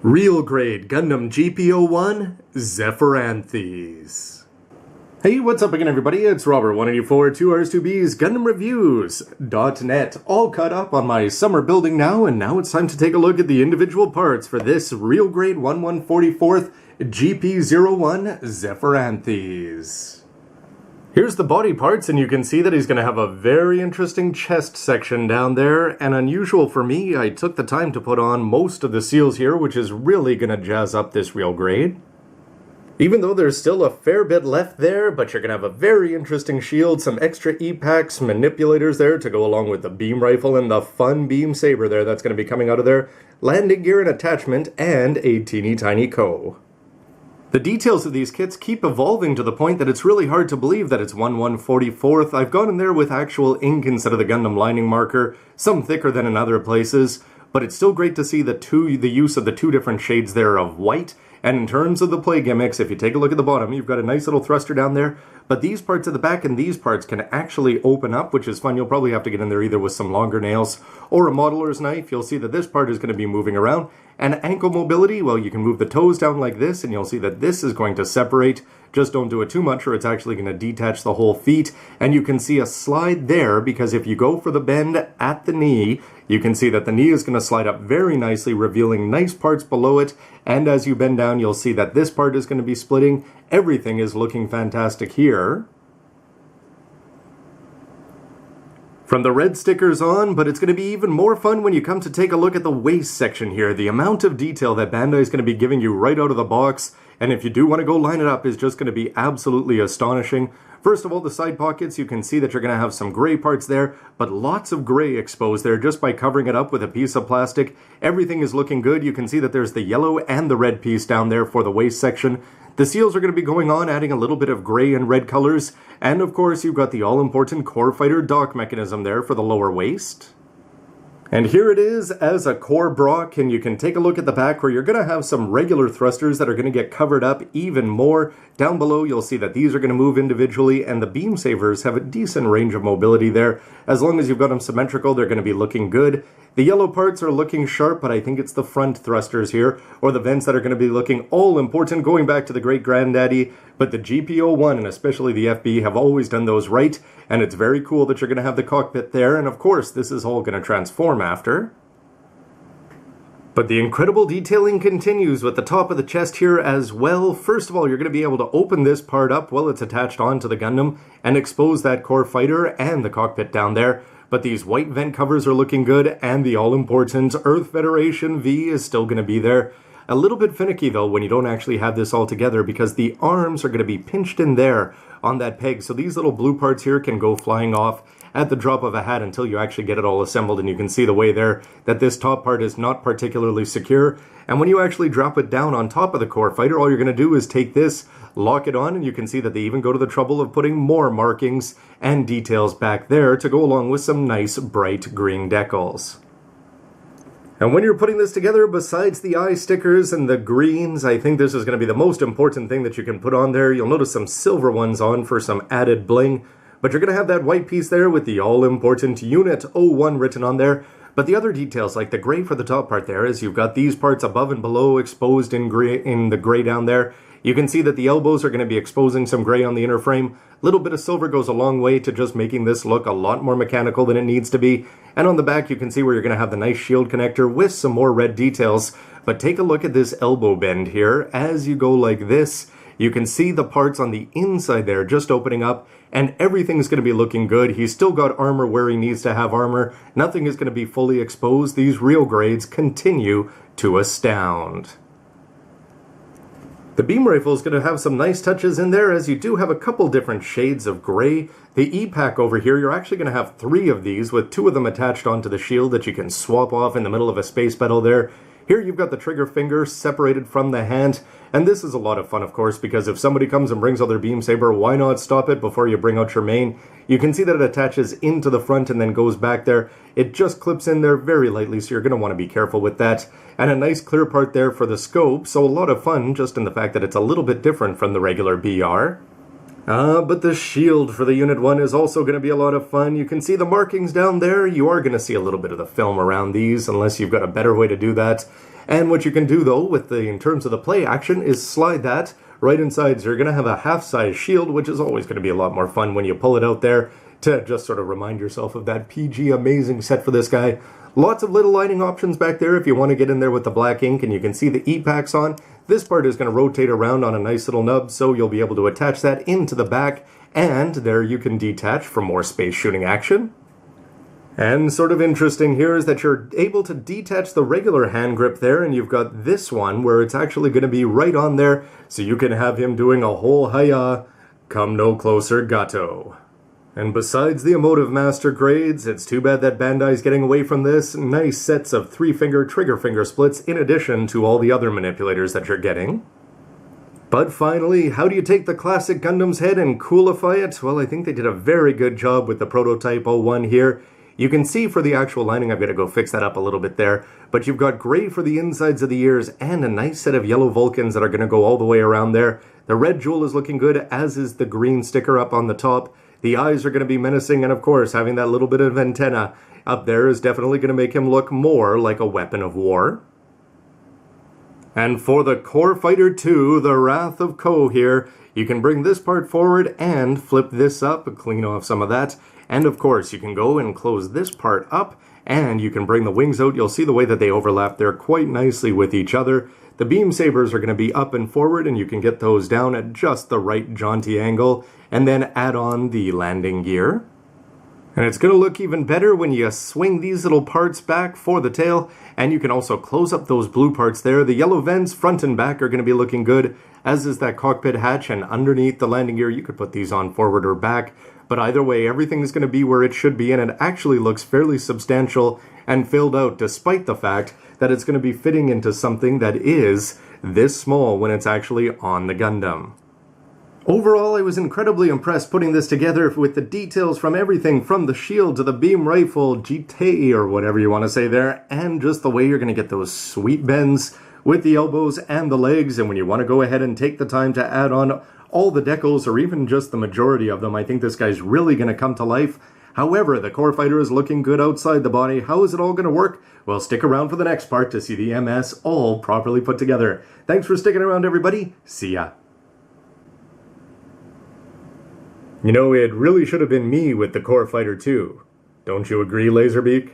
Real grade Gundam GP01 Zephyranthes. Hey, what's up again, everybody? It's Robert, 184, 2Rs2Bs, Gundam Reviews.net, all caught up on my summer building now, and now it's time to take a look at the individual parts for this real grade 1144th GP01 Zephyranthes. Here's the body parts, and you can see that he's going to have a very interesting chest section down there, and unusual for me, I took the time to put on most of the seals here, which is really going to jazz up this real grade. Even though there's still a fair bit left there, but you're going to have a very interesting shield, some extra E-packs, manipulators there to go along with the beam rifle and the fun beam saber there that's going to be coming out of there, landing gear and attachment, and a teeny tiny Ko. The details of these kits keep evolving to the point that it's really hard to believe that it's 1144th. I've gone in there with actual ink instead of the Gundam lining marker, some thicker than in other places, but it's still great to see the use of the two different shades there of white. And in terms of the play gimmicks, if you take a look at the bottom, you've got a nice little thruster down there, but these parts at the back and these parts can actually open up, which is fun. You'll probably have to get in there either with some longer nails or a modeler's knife. You'll see that this part is going to be moving around. And ankle mobility, well, you can move the toes down like this, and you'll see that this is going to separate. Just don't do it too much or it's actually going to detach the whole feet. And you can see a slide there, because if you go for the bend at the knee, you can see that the knee is going to slide up very nicely, revealing nice parts below it. And as you bend down, you'll see that this part is going to be splitting. Everything is looking fantastic here. From the red stickers on, but it's going to be even more fun when you come to take a look at the waist section here. The amount of detail that Bandai is going to be giving you right out of the box, and if you do want to go line it up, is just going to be absolutely astonishing. First of all, the side pockets, you can see that you're going to have some gray parts there, but lots of gray exposed there just by covering it up with a piece of plastic. Everything is looking good. You can see that there's the yellow and the red piece down there for the waist section. The seals are going to be going on, adding a little bit of gray and red colors. And of course, you've got the all-important core fighter dock mechanism there for the lower waist. And here it is as a core Brock, and you can take a look at the back where you're going to have some regular thrusters that are going to get covered up even more. Down below, you'll see that these are going to move individually, and the beam sabers have a decent range of mobility there. As long as you've got them symmetrical, they're going to be looking good. The yellow parts are looking sharp, but I think it's the front thrusters here, or the vents that are going to be looking all important, going back to the great granddaddy. But the GP01 and especially the FB have always done those right, and it's very cool that you're going to have the cockpit there, and of course this is all going to transform after. But the incredible detailing continues with the top of the chest here as well. First of all, you're going to be able to open this part up while it's attached onto the Gundam and expose that core fighter and the cockpit down there. But these white vent covers are looking good, and the all-important Earth Federation V is still going to be there. A little bit finicky, though, when you don't actually have this all together, because the arms are going to be pinched in there on that peg. So these little blue parts here can go flying off at the drop of a hat until you actually get it all assembled. And you can see the way there that this top part is not particularly secure. And when you actually drop it down on top of the core fighter, all you're going to do is take this, lock it on, and you can see that they even go to the trouble of putting more markings and details back there to go along with some nice bright green decals. And when you're putting this together, besides the eye stickers and the greens, I think this is going to be the most important thing that you can put on there. You'll notice some silver ones on for some added bling, but you're going to have that white piece there with the all-important Unit 01 written on there. But the other details, like the gray for the top part there, is you've got these parts above and below exposed in gray, in the gray down there. You can see that the elbows are going to be exposing some gray on the inner frame. A little bit of silver goes a long way to just making this look a lot more mechanical than it needs to be. And on the back, you can see where you're going to have the nice shield connector with some more red details. But take a look at this elbow bend here. As you go like this, you can see the parts on the inside there just opening up, and everything's going to be looking good. He's still got armor where he needs to have armor. Nothing is going to be fully exposed. These real grades continue to astound. The beam rifle is going to have some nice touches in there, as you do have a couple different shades of gray. The E-pack over here, you're actually going to have 3 of these, with 2 of them attached onto the shield that you can swap off in the middle of a space battle there. Here you've got the trigger finger separated from the hand, and this is a lot of fun, of course, because if somebody comes and brings out their beam saber, why not stop it before you bring out your main? You can see that it attaches into the front and then goes back there. It just clips in there very lightly, so you're going to want to be careful with that. And a nice clear part there for the scope, so a lot of fun just in the fact that it's a little bit different from the regular BR. But the shield for the Unit 1 is also going to be a lot of fun. You can see the markings down there. You are going to see a little bit of the film around these, unless you've got a better way to do that. And what you can do, though, in terms of the play action, is slide that right inside. So you're going to have a half-size shield, which is always going to be a lot more fun when you pull it out there to just sort of remind yourself of that PG amazing set for this guy. Lots of little lighting options back there if you want to get in there with the black ink, and you can see the E-packs on. This part is going to rotate around on a nice little nub, so you'll be able to attach that into the back, and there you can detach for more space shooting action. And sort of interesting here is that you're able to detach the regular hand grip there, and you've got this one where it's actually going to be right on there, so you can have him doing a whole hiya, come no closer gato. And besides the emotive master grades, it's too bad that Bandai's getting away from this. Nice sets of 3-finger trigger finger splits in addition to all the other manipulators that you're getting. But finally, how do you take the classic Gundam's head and coolify it? Well, I think they did a very good job with the Prototype 01 here. You can see for the actual lining, I've got to go fix that up a little bit there, but you've got gray for the insides of the ears and a nice set of yellow Vulcans that are going to go all the way around there. The red jewel is looking good, as is the green sticker up on the top. The eyes are going to be menacing, and of course, having that little bit of antenna up there is definitely going to make him look more like a weapon of war. And for the Core Fighter 2, the Wrath of Ko here, you can bring this part forward and flip this up, clean off some of that. And of course, you can go and close this part up, and you can bring the wings out. You'll see the way that they overlap there quite nicely with each other. The beam sabers are going to be up and forward, and you can get those down at just the right jaunty angle, and then add on the landing gear. And it's going to look even better when you swing these little parts back for the tail, and you can also close up those blue parts there. The yellow vents front and back are going to be looking good, as is that cockpit hatch, and underneath the landing gear you could put these on forward or back. But either way, everything's going to be where it should be, and it actually looks fairly substantial and filled out, despite the fact that it's going to be fitting into something that is this small when it's actually on the Gundam. Overall, I was incredibly impressed putting this together with the details from everything from the shield to the beam rifle, GT or whatever you want to say there, and just the way you're going to get those sweet bends with the elbows and the legs. And when you want to go ahead and take the time to add on all the decals, or even just the majority of them, I think this guy's really going to come to life. However, the Core Fighter is looking good outside the body. How is it all going to work? Well, stick around for the next part to see the MS all properly put together. Thanks for sticking around, everybody. See ya. You know, it really should have been me with the Core Fighter 2. Don't you agree, Laserbeak?